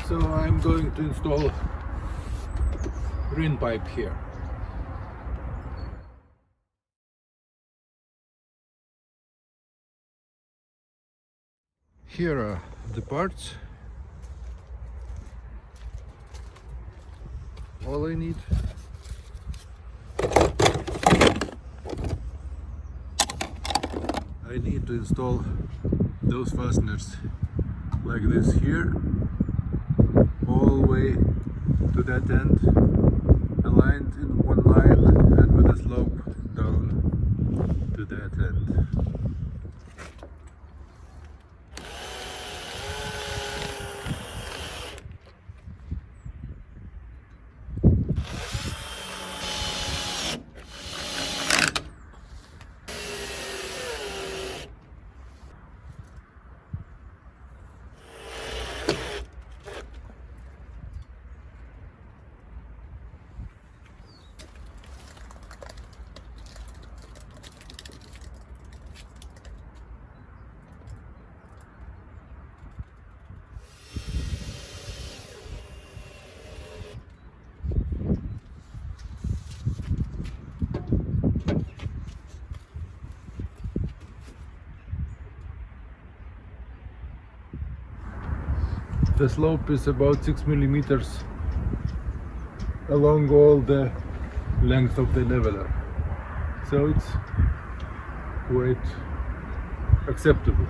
So I'm going to install drain pipe here. Here are the parts. All I need. I need to install those fasteners like this here, all the way to that end, aligned in one line and with a slope down to that end. The slope is about 6 millimeters along all the length of the leveler, so it's quite acceptable.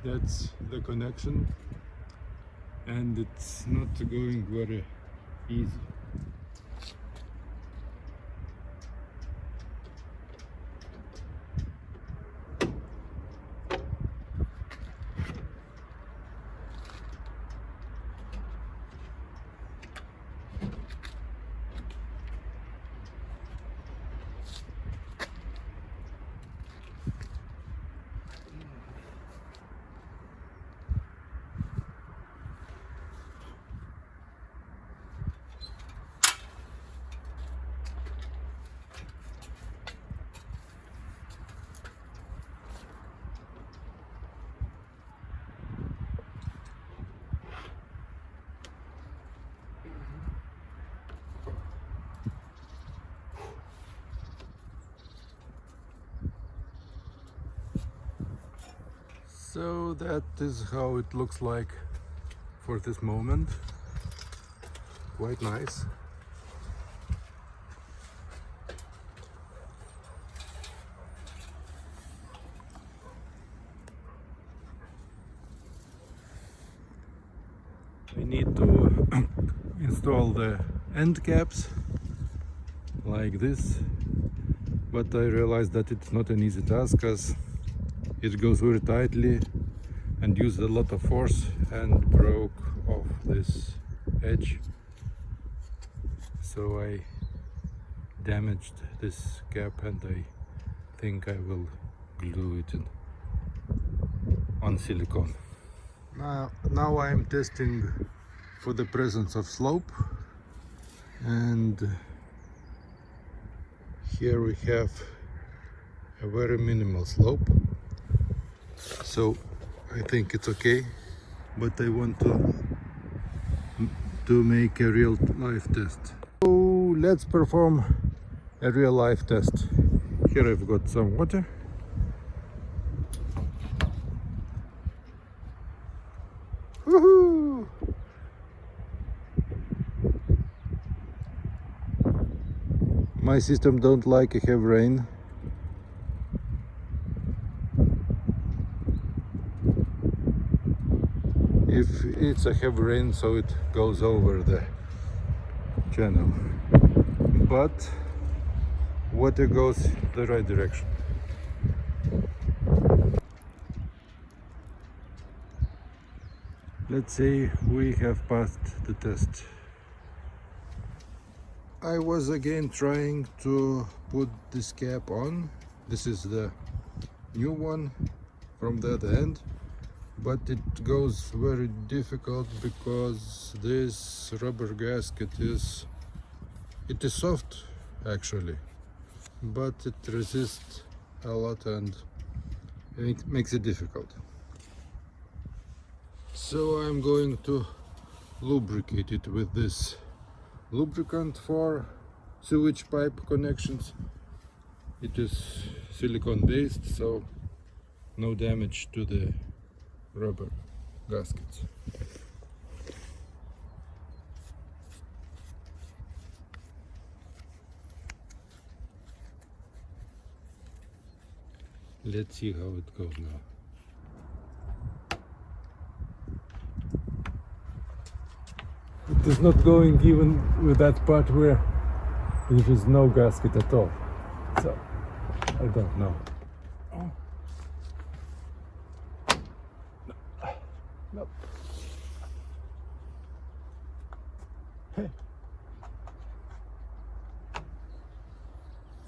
That's the connection, and it's not going very easy. So that is how it looks like for this moment. Quite nice. I need to install the end caps like this, but I realized that it's not an easy task as it goes very tightly and used a lot of force and broke off this edge, so I damaged this cap and I think I will glue it on silicone. Now I'm testing for the presence of slope, and here we have a very minimal slope, so I think it's okay, but I want to make a real life test. So let's perform a real life test. Here I've got some water. Woohoo! My system don't like a heavy rain. If it's a heavy rain, so it goes over the channel, but water goes the right direction. Let's say we have passed the test. I was again trying to put this cap on. This is the new one from the other end, but it goes very difficult because this rubber gasket is soft actually, but it resists a lot and it makes it difficult. So I'm going to lubricate it with this lubricant for sewage pipe connections. It is silicone based, so no damage to the rubber gaskets. Let's see how it goes now. It is not going even with that part where there is no gasket at all. So, I don't know. Oh. No. Nope. Hey.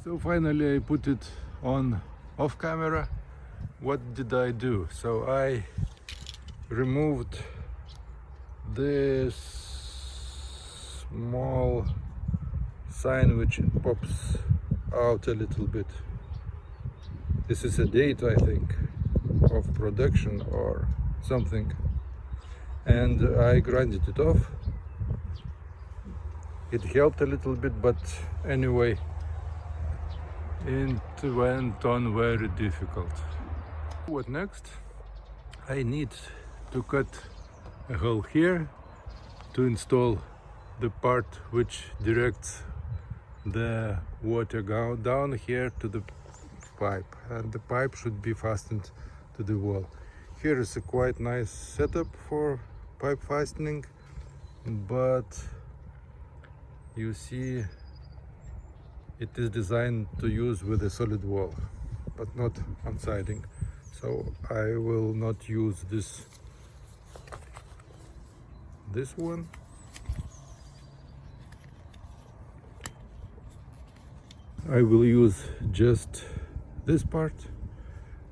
So finally I put it on off camera. What did I do? So I removed this small sign which pops out a little bit. This is a date, I think, of production or something, and I grinded it off. It helped a little bit, but anyway, it went on very difficult. What next? I need to cut a hole here to install the part which directs the water down here to the pipe, and the pipe should be fastened to the wall. Here is a quite nice setup for pipe fastening, but you see it is designed to use with a solid wall but not on siding, so I will not use this one. I will use just this part,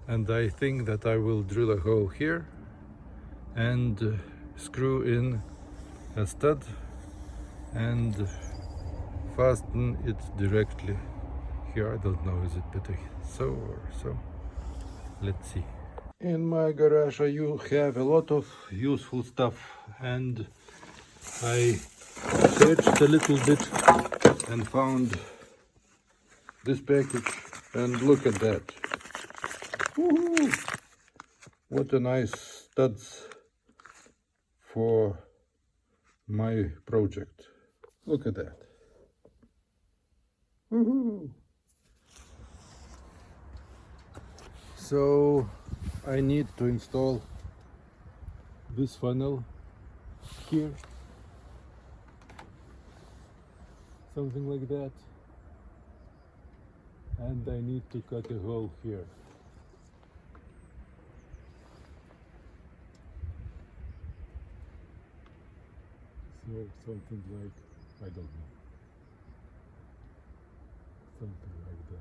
and I think that I will drill a hole here and screw in a stud and fasten it directly here. I don't know, is it better so or so? Let's see. In my garage you have a lot of useful stuff, and I searched a little bit and found this package, and look at that. Woohoo! What a nice studs for my project. Look at that. Woohoo! So I need to install this funnel here, something like that, and I need to cut a hole here. So something like, I don't know, something like that.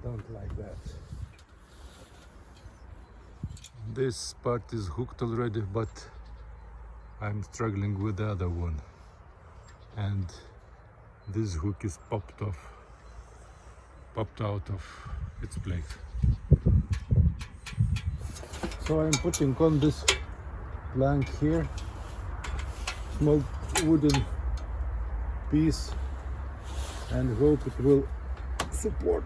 Don't like that. This part is hooked already, but I'm struggling with the other one, and this hook is popped out of its place. So I'm putting on this plank here, small wooden piece, and hope it will support.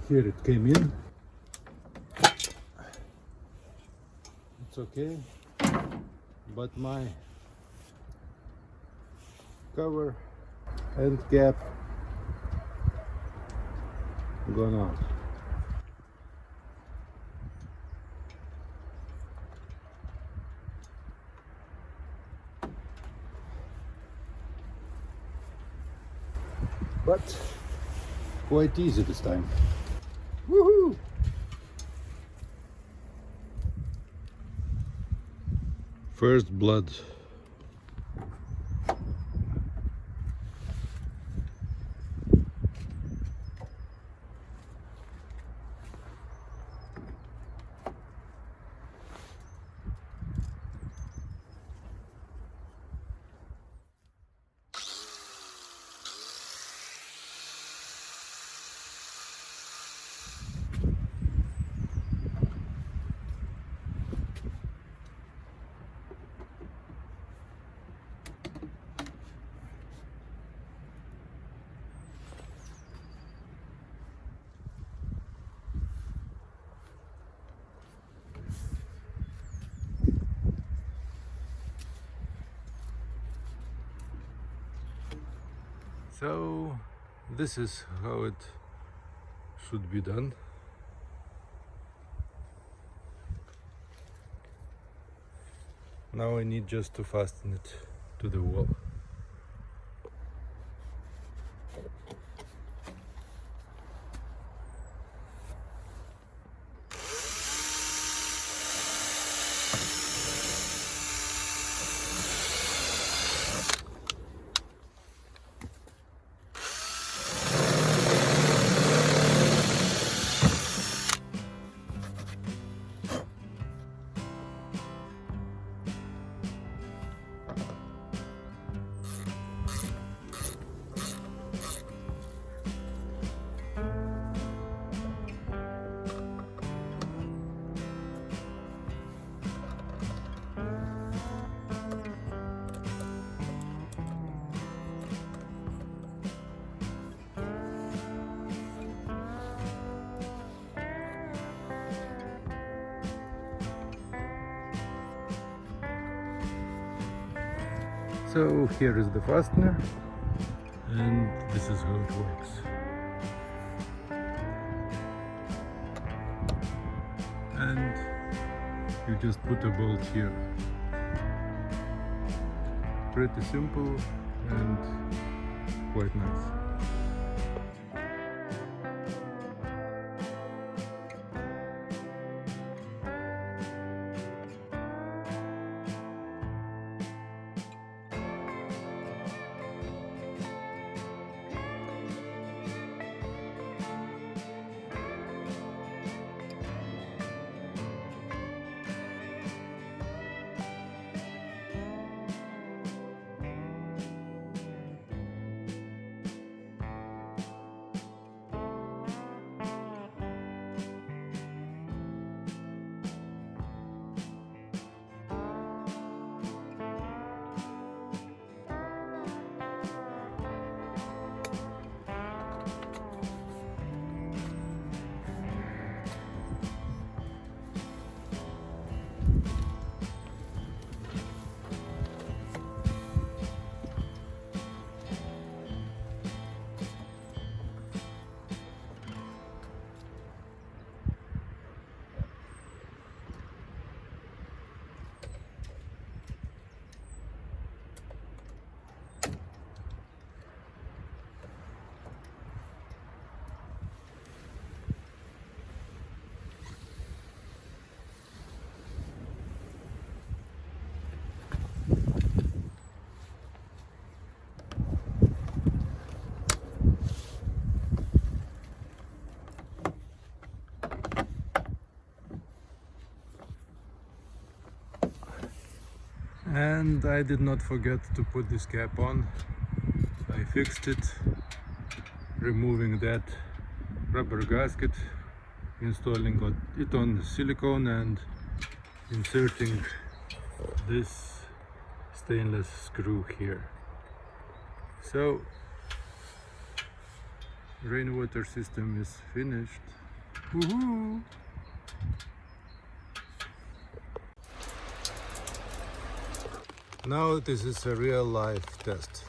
Here it came in. It's okay, but my cover and cap gone out. But quite easy this time. Woohoo! First blood. So this is how it should be done. Now I need just to fasten it to the wall. So here is the fastener, and this is how it works. And you just put a bolt here. Pretty simple and quite nice. And I did not forget to put this cap on. I fixed it, removing that rubber gasket, installing it on silicone and inserting this stainless screw here. So rainwater system is finished. Woohoo! Now this is a real life test.